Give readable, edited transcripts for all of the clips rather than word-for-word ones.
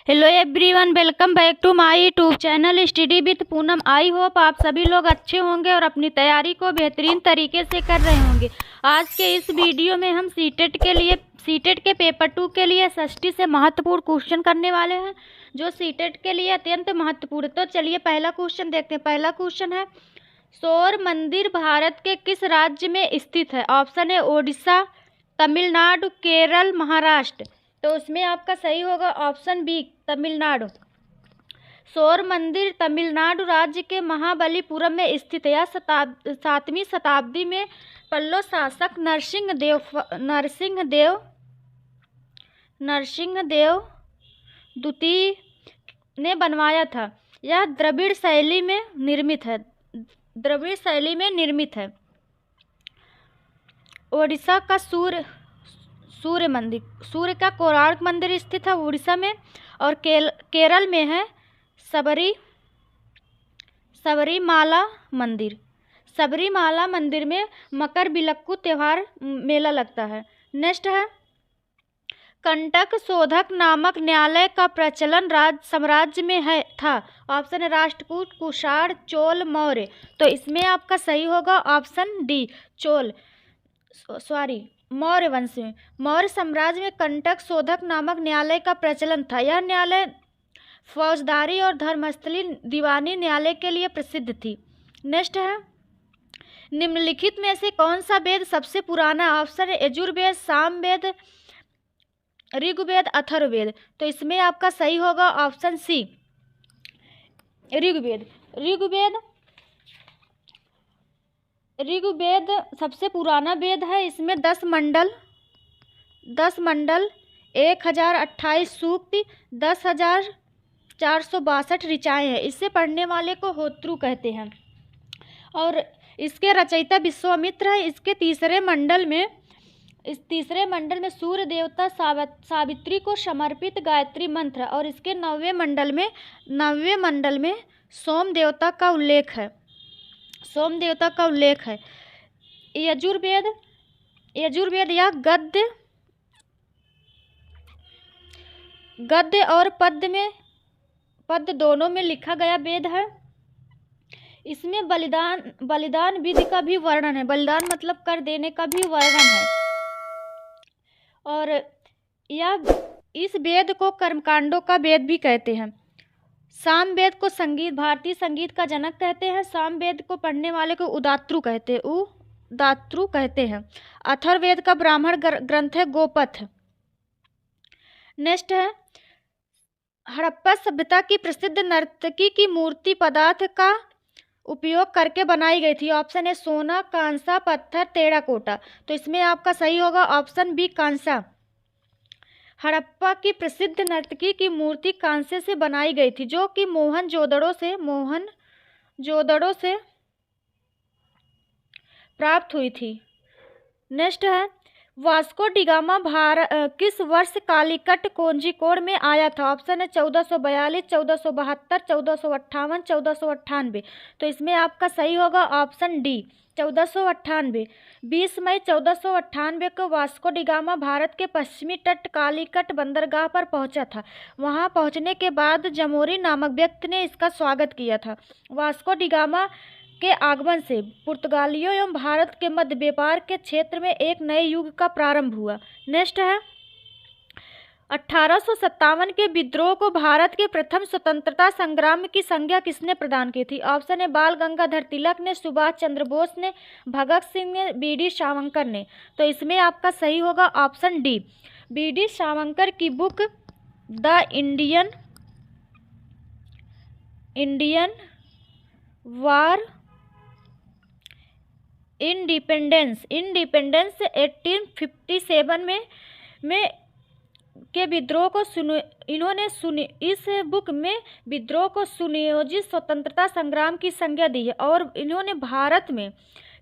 Hello everyone, welcome back to my YouTube channel study with Poonam. I hope आप सभी लोग अच्छे होंगे और अपनी तैयारी को बेहतरीन तरीके से कर रहे होंगे। आज के इस वीडियो में हम सीटेट के पेपर 2 के लिए षष्ठी से महत्वपूर्ण क्वेश्चन करने वाले हैं, जो सीटेट के लिए अत्यंत महत्वपूर्ण है। तो चलिए पहला क्वेश्चन देखते हैं। पहला क्वेश्चन है, सौर मंदिर भारत के किस राज्य में स्थित है? ऑप्शन है ओडिशा, तमिलनाडु, केरल, महाराष्ट्र। तो उसमें आपका सही होगा ऑप्शन बी, तमिलनाडु। सौर मंदिर तमिलनाडु राज्य के महाबलीपुरम में स्थित है। यह 7वीं शताब्दी में पल्लव शासक नरसिंहदेव द्वितीय ने बनवाया था। यह द्रविड़ शैली में निर्मित है। ओडिशा का सूर्य मंदिर, सूर्य का कोणार्क मंदिर स्थित है उड़ीसा में। और केरल में है सबरीमाला मंदिर में मकर बिलक्कू त्योहार मेला लगता है। नेक्स्ट है, कंटक शोधक नामक न्यायालय का प्रचलन साम्राज्य में था। ऑप्शन है राष्ट्रकूट, कुषाण, चोल, मौर्य। तो इसमें आपका सही होगा ऑप्शन डी, मौर्य वंश में। मौर्य साम्राज्य में कंटक शोधक नामक न्यायालय का प्रचलन था। यह न्यायालय फौजदारी और धर्मस्थली दीवानी न्यायालय के लिए प्रसिद्ध थी। नेक्स्ट है, निम्नलिखित में से कौन सा वेद सबसे पुराना? ऑप्शन है यजुर्वेद, सामवेद, ऋग्वेद, अथर्ववेद। तो इसमें आपका सही होगा ऑप्शन सी, ऋग्वेद सबसे पुराना वेद है। इसमें 10 मंडल, 1028 सूक्त, 10,462 ऋचाएँ हैं। इसे पढ़ने वाले को होत्रु कहते हैं और इसके रचयिता विश्वामित्र है। इस तीसरे मंडल में सूर्य देवता सावित्री को समर्पित गायत्री मंत्र है। और इसके 9वें मंडल में सोम देवता का उल्लेख है। यजुर्वेद या गद्य और पद्य दोनों में लिखा गया वेद है। इसमें बलिदान विधि का भी वर्णन है। बलिदान मतलब कर देने का भी वर्णन है। और इस वेद को कर्मकांडों का वेद भी कहते हैं। सामवेद को भारतीय संगीत का जनक कहते हैं। सामवेद को पढ़ने वाले को उदात्रु कहते हैं। अथर्ववेद का ब्राह्मण ग्रंथ है गोपथ। नेक्स्ट है, हड़प्पा सभ्यता की प्रसिद्ध नर्तकी की मूर्ति पदार्थ का उपयोग करके बनाई गई थी। ऑप्शन है सोना, कांसा, पत्थर, टेराकोटा। तो इसमें आपका सही होगा ऑप्शन बी, कांसा। हड़प्पा की प्रसिद्ध नर्तकी की मूर्ति कांसे से बनाई गई थी, जो कि मोहनजोदड़ो से प्राप्त हुई थी। नेक्स्ट है, वास्को डिगामा किस वर्ष कालीकट कोझिकोड में आया था? ऑप्शन है 1442, 1472, 1458, 1498। तो इसमें आपका सही होगा ऑप्शन डी, 1498। 20 मई 1498 को वास्को डिगामा भारत के पश्चिमी तट कालीकट बंदरगाह पर पहुंचा था। वहां पहुंचने के बाद जमोरी नामक व्यक्ति ने इसका स्वागत किया था। वास्को डिगामा के आगमन से पुर्तगालियों एवं भारत के मध्य व्यापार के क्षेत्र में एक नए युग का प्रारंभ हुआ। नेक्स्ट है, 1857 के विद्रोह को भारत के प्रथम स्वतंत्रता संग्राम की संज्ञा किसने प्रदान की थी? ऑप्शन है बाल गंगाधर तिलक ने, सुभाष चंद्र बोस ने, भगत सिंह ने, बी.डी. सावरकर ने। तो इसमें आपका सही होगा ऑप्शन डी, बी.डी. सावरकर की book the Indian war independence 1857 में के विद्रोह को इस बुक में विद्रोह को सुनियोजित स्वतंत्रता संग्राम की संज्ञा दी है। और इन्होंने भारत में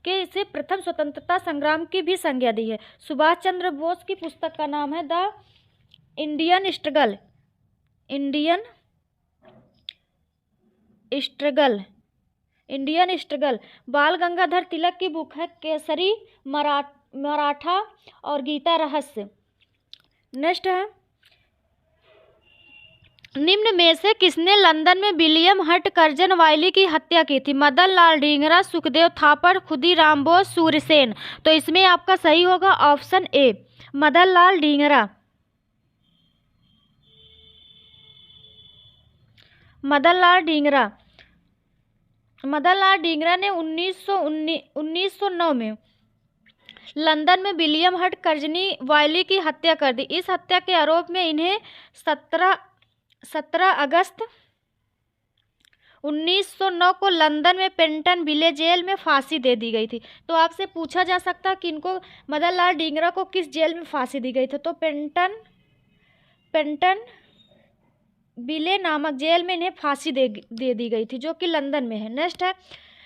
के इसे प्रथम स्वतंत्रता संग्राम की भी संज्ञा दी है। सुभाष चंद्र बोस की पुस्तक का नाम है द इंडियन स्ट्रगल। बाल गंगाधर तिलक की बुक है केसरी मराठा और गीता रहस्य। नेक्स्ट है, निम्न में से किसने लंदन में विलियम हट कर्जन वायली की हत्या की थी? मदन लाल ढींगरा, सुखदेव थापड़, खुदीराम बोस, सूरसेन। तो इसमें आपका सही होगा ऑप्शन ए, मदन लाल ढींगरा। मदन लाल ढींगरा। मदन लाल ढींगरा ने 1909 में लंदन में विलियम हट कर्जनी वायली की हत्या कर दी। इस हत्या के आरोप में इन्हें 17 अगस्त 1909 को लंदन में पेंटन विले जेल में फांसी दे दी गई थी। तो आपसे पूछा जा सकता है कि इनको मदन लाल ढींगरा को किस जेल में फांसी दी गई थी? तो पेंटन विले नामक जेल में इन्हें फांसी दे दी गई थी, जो कि लंदन में है। नेक्स्ट है,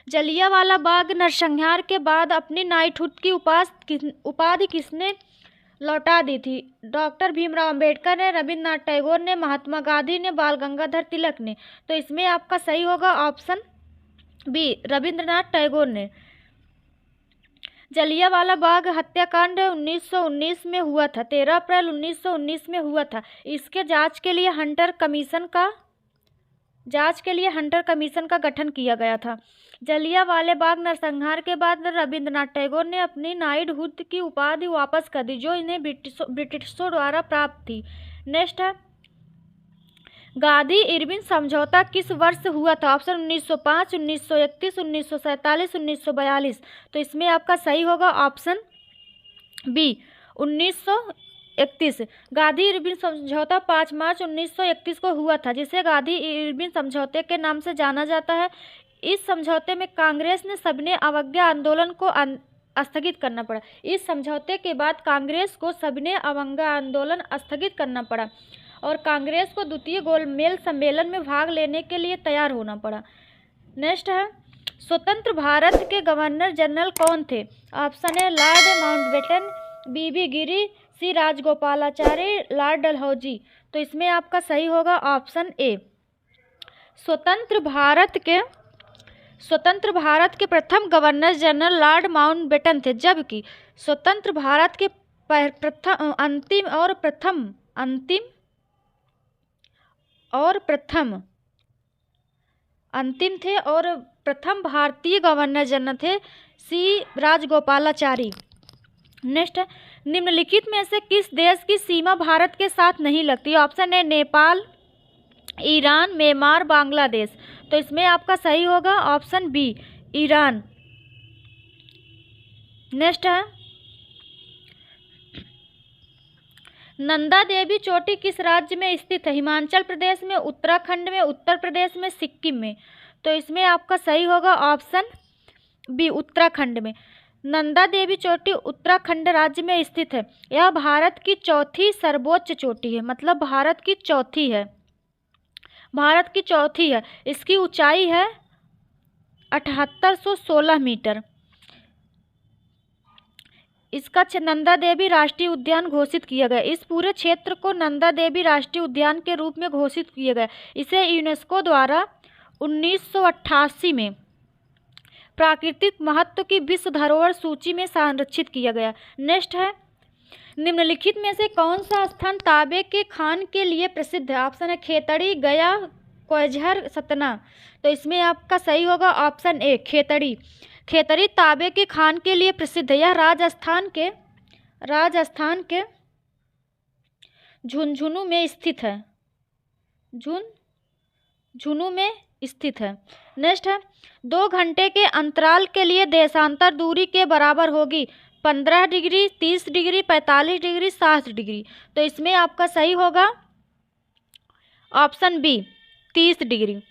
जलियांवाला बाग नरसंहार के बाद अपनी नाइटहुड की उपाधि किसने लौटा दी थी? डॉक्टर भीमराव अंबेडकर ने, रविंद्रनाथ टैगोर ने, महात्मा गांधी ने, बाल गंगाधर तिलक ने। तो इसमें आपका सही होगा ऑप्शन बी, रविंद्रनाथ टैगोर ने। जलियांवाला बाग हत्याकांड 1919 में हुआ था, 13 अप्रैल 1919 में हुआ था। इसके जांच के लिए हंटर कमीशन का गठन किया गया था। जलियांवाला बाग नरसंहार के बाद रविंद्रनाथ टैगोर ने अपनी नाइटहुड की उपाधि वापस कर दी, जो इन्हें ब्रिटिशों द्वारा प्राप्त थी। नेक्स्ट है, गांधी इरविन समझौता किस वर्ष हुआ था? ऑप्शन 1905, 1931, 1947, 1942। तो इसमें आपका सही होगा ऑप्शन बी, 1931। गांधी इरविन समझौता 5 मार्च 1931 को हुआ था, जिसे गांधी इरविन समझौते के नाम से जाना जाता है। इस समझौते में कांग्रेस ने सविनय अवज्ञा आंदोलन को स्थगित करना पड़ा। इस समझौते के बाद कांग्रेस को सविनय अवज्ञा आंदोलन स्थगित करना पड़ा और कांग्रेस को द्वितीय गोलमेज सम्मेलन में भाग लेने के लिए तैयार होना पड़ा। नेक्स्ट है, स्वतंत्र भारत के गवर्नर जनरल कौन थे? Option A, Lord Mountbatten, V V Giri, C Rajagopalachari, Lord Dalhousie. तो इसमें आपका सही होगा ऑप्शन ए, स्वतंत्र भारत के प्रथम गवर्नर जनरल लॉर्ड माउंटबेटन थे, जबकि स्वतंत्र भारत के अंतिम थे और प्रथम भारतीय गवर्नर जनरल थे सी राजगोपालाचारी। नेक्स्ट, निम्नलिखित में से किस देश की सीमा भारत के साथ नहीं लगती? Option A, Nepal, Iran, Myanmar, Bangladesh. तो इसमें आपका सही होगा ऑप्शन बी, ईरान। नेक्स्ट है, नंदा देवी चोटी किस राज्य में स्थित है? हिमाचल प्रदेश में, उत्तराखंड में, उत्तर प्रदेश में, सिक्किम में। तो इसमें आपका सही होगा ऑप्शन बी, उत्तराखंड में। नंदा देवी चोटी उत्तराखंड राज्य में स्थित है। यह भारत की चौथी सर्वोच्च चोटी है, मतलब भारत की चौथी है। इसकी ऊंचाई है 7816 मीटर। इसका नंदा देवी राष्ट्रीय उद्यान घोषित किया गया। इस पूरे क्षेत्र को नंदा देवी राष्ट्रीय उद्यान के रूप में घोषित किया गया। इसे यूनेस्को द्वारा 1988 में प्राकृतिक महत्व की विश्व धरोहर सूची में संरक्षित किया गया। नेक्स्ट है, निम्नलिखित में से कौन सा स्थान तांबे के खान के लिए प्रसिद्ध है? ऑप्शन है, खेतड़ी, गया, कोइझर, सतना। तो इसमें आपका सही होगा ऑप्शन ए, खेतड़ी। खेतड़ी तांबे के खान के लिए प्रसिद्ध है। यह राजस्थान के झुंझुनू में स्थित है। झुंझुनू में स्थित है। नेक्स्ट है, 2 घंटे के अंतराल के लिए देशांतर दूरी के बराबर होगी 15 डिग्री, 30 डिग्री, 45 डिग्री, 60 डिग्री। तो इसमें आपका सही होगा ऑप्शन बी, 30 डिग्री।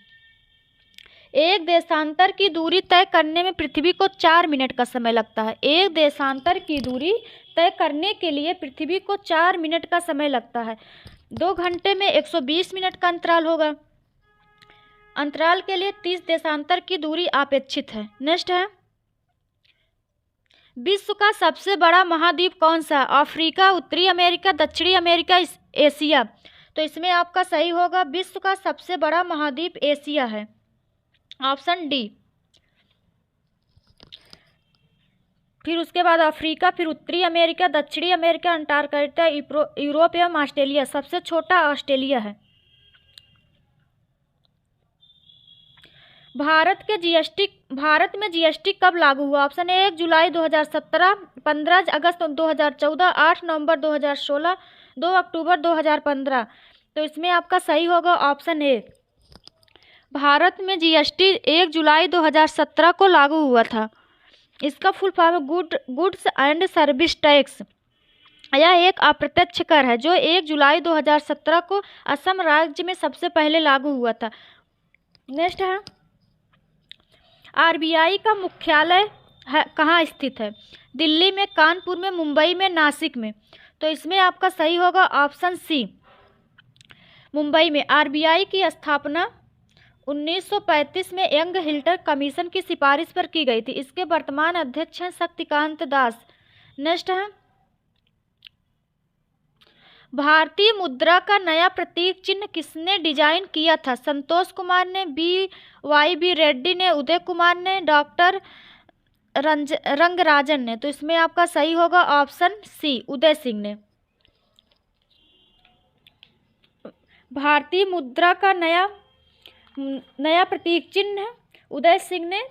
एक देशांतर की दूरी तय करने में पृथ्वी को 4 मिनट का समय लगता है। एक देशांतर की दूरी तय करने के लिए पृथ्वी को 4 मिनट का समय लगता है। 2 घंटे में 120 मिनट का अंतराल होगा। अंतराल के लिए 30 देशांतर की दूरी अपेक्षित है। नेक्स्ट है, विश्व का सबसे बड़ा महाद्वीप कौन सा है? अफ्रीका, उत्तरी अमेरिका, दक्षिणी अमेरिका, एशिया। तो इसमें आपका सही होगा विश्व का सबसे बड़ा महाद्वीप एशिया है, ऑप्शन डी। फिर उसके बाद अफ्रीका, फिर उत्तरी अमेरिका, दक्षिणी अमेरिका, अंटार्कटिका, यूरोप एवं ऑस्ट्रेलिया। सबसे छोटा ऑस्ट्रेलिया है। भारत में जीएसटी कब लागू हुआ? ऑप्शन ए 1 जुलाई 2017, 15 अगस्त 2014, 8 नवंबर 2016, 2 अक्टूबर 2015। तो इसमें आपका सही होगा ऑप्शन ए। भारत में जीएसटी 1 जुलाई 2017 को लागू हुआ था। इसका फुल फॉर्म है गुड्स एंड सर्विस टैक्स। यह एक अप्रत्यक्ष कर है जो 1 जुलाई 2017 को असम राज्य में सबसे पहले लागू हुआ था। नेक्स्ट है, आरबीआई का मुख्यालय कहाँ स्थित है? दिल्ली में, कानपुर में, मुंबई में, नासिक में। तो इसमें आपका सही होगा ऑप्शन सी, मुंबई में। आरबीआई की स्थापना 1935 में यंग हिल्टर कमीशन की सिफारिश पर की गई थी। इसके वर्तमान अध्यक्ष हैं शक्तिकांत दास। नेक्स्ट है, भारतीय मुद्रा का नया प्रतीक चिन्ह किसने डिजाइन किया था? संतोष कुमार ने, वाई बी रेड्डी ने, उदय कुमार ने, डॉक्टर रंगराजन ने। तो इसमें आपका सही होगा ऑप्शन सी, उदय सिंह ने। भारतीय मुद्रा का नया प्रतीक चिन्ह उदय सिंह ने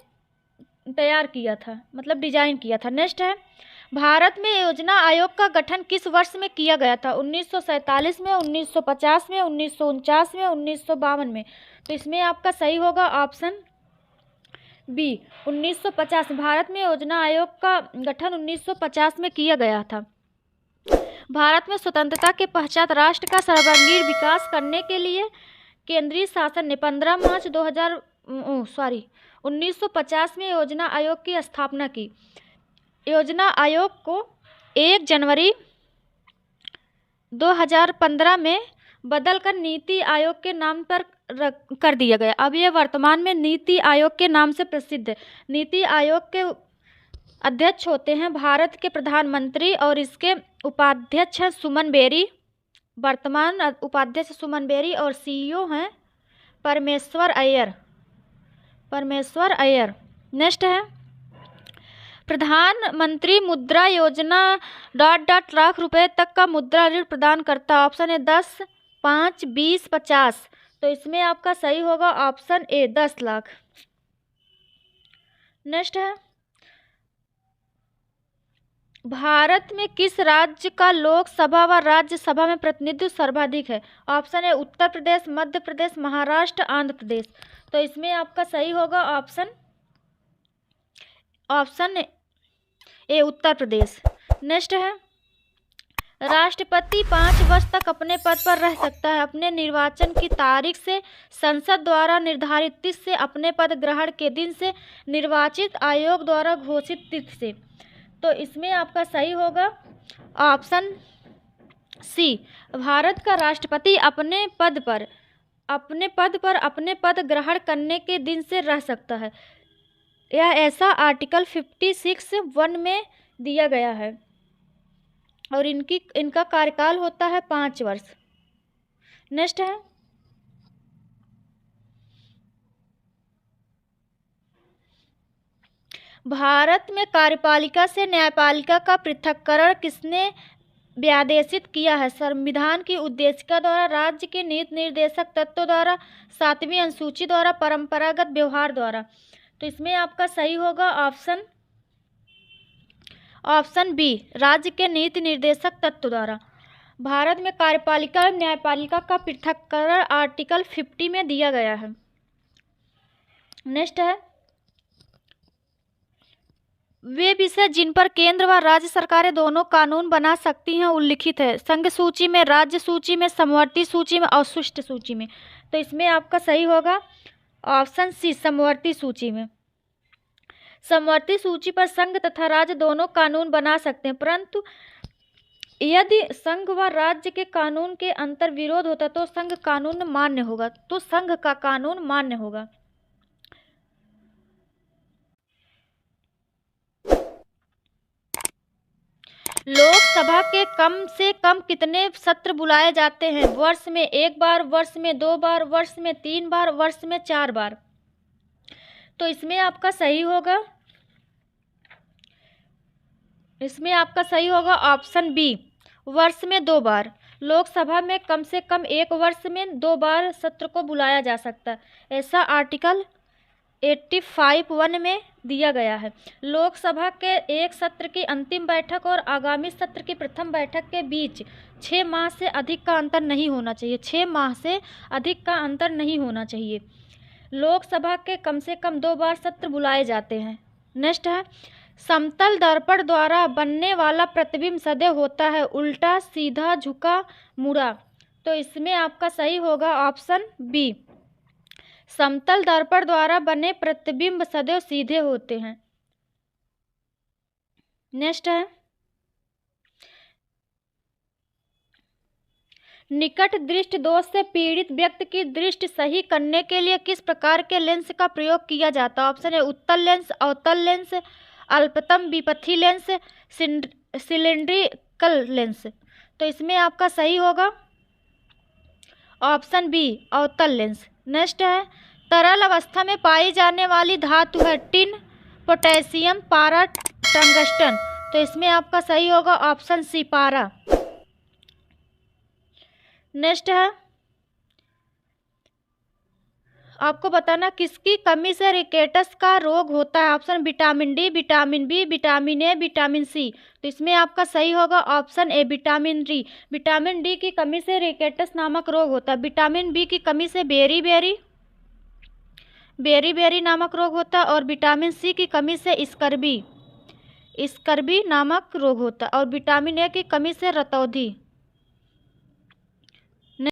तैयार किया था, मतलब डिजाइन किया था। नेक्स्ट है, भारत में योजना आयोग का गठन किस वर्ष में किया गया था? 1947 में, 1950 में, 1949 में, 1952 में। तो इसमें आपका सही होगा ऑप्शन बी, 1950। भारत में योजना आयोग का गठन 1950 में किया गया था। भारत में स्वतंत्रता के पश्चात राष्ट्र का सर्वांगीण विकास करने के लिए केंद्रीय शासन ने 15 मार्च 1950 में योजना आयोग की स्थापना की। योजना आयोग को 1 जनवरी 2015 में बदलकर नीति आयोग के नाम पर कर दिया गया। अब ये वर्तमान में नीति आयोग के नाम से प्रसिद्ध है। नीति आयोग के अध्यक्ष होते हैं भारत के प्रधानमंत्री और इसके उपाध्यक्ष हैं सुमन बेरी। वर्तमान उपाध्यक्ष सुमन बेरी और सीईओ हैं परमेश्वर अय्यर। नेक्स्ट है, प्रधानमंत्री मुद्रा योजना ... लाख रुपए तक का मुद्रा ऋण प्रदान करता है। Option A 10, 5, 20, 50। तो इसमें आपका सही होगा ऑप्शन ए 10 लाख। नेक्स्ट है, भारत में किस राज्य का लोकसभा व राज्यसभा में प्रतिनिधित्व सर्वाधिक है? Option A Uttar Pradesh, Madhya Pradesh, Maharashtra, Andhra Pradesh. तो इसमें आपका सही होगा ऑप्शन ए उत्तर प्रदेश। नेक्स्ट है, राष्ट्रपति 5 वर्ष तक अपने पद पर रह सकता है अपने निर्वाचन की तारीख से, संसद द्वारा निर्धारित तिथि से, अपने पद ग्रहण के दिन से, निर्वाचित आयोग द्वारा घोषित तिथि से। तो इसमें आपका सही होगा ऑप्शन सी, भारत का राष्ट्रपति अपने पद पर अपने पद ग्रहण करने के दिन से रह सकता है। यह ऐसा आर्टिकल 56(1) में दिया गया है और इनका कार्यकाल होता है 5 वर्ष। नेक्स्ट है, भारत में कार्यपालिका से न्यायपालिका का पृथक्करण किसने व्यादेशित किया है? संविधान की उद्देशिका द्वारा, राज्य के नीति निर्देशक तत्वों द्वारा, 7वीं अनुसूची द्वारा, परंपरागत व्यवहार द्वारा। तो इसमें आपका सही होगा ऑप्शन बी, राज्य के नीति निर्देशक तत्व द्वारा। भारत में कार्यपालिका एवं न्यायपालिका का पृथक्करण आर्टिकल 50 में दिया गया है। नेक्स्ट है, वे विषय जिन पर केंद्र व राज्य सरकारें दोनों कानून बना सकती हैं उल्लिखित है। संघ सूची में, राज्य सूची में, समवर्ती सूची में, अवशिष्ट सूची में। तो इसमें आपका सही होगा ऑप्शन सी, समवर्ती सूची में। समवर्ती सूची पर संघ तथा राज्य दोनों कानून बना सकते हैं, परंतु यदि संघ व राज्य के कानून के अंतर विरोध होता तो संघ कानून मान्य होगा, तो संघ का कानून मान्य होगा। लोकसभा के कम से कम कितने सत्र बुलाए जाते हैं? वर्ष में 1 बार, वर्ष में 2 बार, वर्ष में 3 बार, वर्ष में 4 बार। तो इसमें आपका सही होगा ऑप्शन बी, वर्ष में 2 बार। लोकसभा में कम से कम 1 वर्ष में 2 बार सत्र को बुलाया जा सकता है। ऐसा आर्टिकल 85(1) में दिया गया है। लोकसभा के एक सत्र की अंतिम बैठक और आगामी सत्र की प्रथम बैठक के बीच 6 माह से अधिक का अंतर नहीं होना चाहिए। 6 माह से अधिक का अंतर नहीं होना चाहिए। लोकसभा के कम से कम 2 बार सत्र बुलाए जाते हैं। नेक्स्ट है, समतल दर्पण द्वारा बनने वाला प्रतिबिंब सदैव होता है उल्टा, सीधा, झुका, मुड़ा। तो इसमें आपका सही होगा ऑप्शन बी। समतल दर्पण द्वारा बने प्रतिबिंब सदैव सीधे होते हैं। नेक्स्ट है, निकट दृष्टि दोष से पीड़ित व्यक्ति की दृष्टि सही करने के लिए किस प्रकार के लेंस का प्रयोग किया जाता है? ऑप्शन है उत्तल लेंस, अवतल लेंस, अल्पतम विपथी लेंस, सिलिंड्रिकल लेंस। तो इसमें आपका सही होगा ऑप्शन बी, अवतल लेंस। नेक्स्ट है, तरल अवस्था में पाई जाने वाली धातु है टिन, पोटेशियम, पारा, टंगस्टन। तो इसमें आपका सही होगा ऑप्शन सी, पारा। नेक्स्ट है, आपको बताना किसकी कमी से रिकेटस का रोग होता है? Option vitamin D, vitamin B, vitamin A, vitamin C. तो इसमें आपका सही होगा option A, vitamin D. Vitamin D की कमी से रिकेटस नामक रोग होता है। विटामिन बी की कमी से बेरी नामक रोग होता है और विटामिन सी की कमी से स्कर्बी नामक रोग होता है और विटामिन ए की कमी से रतौंधी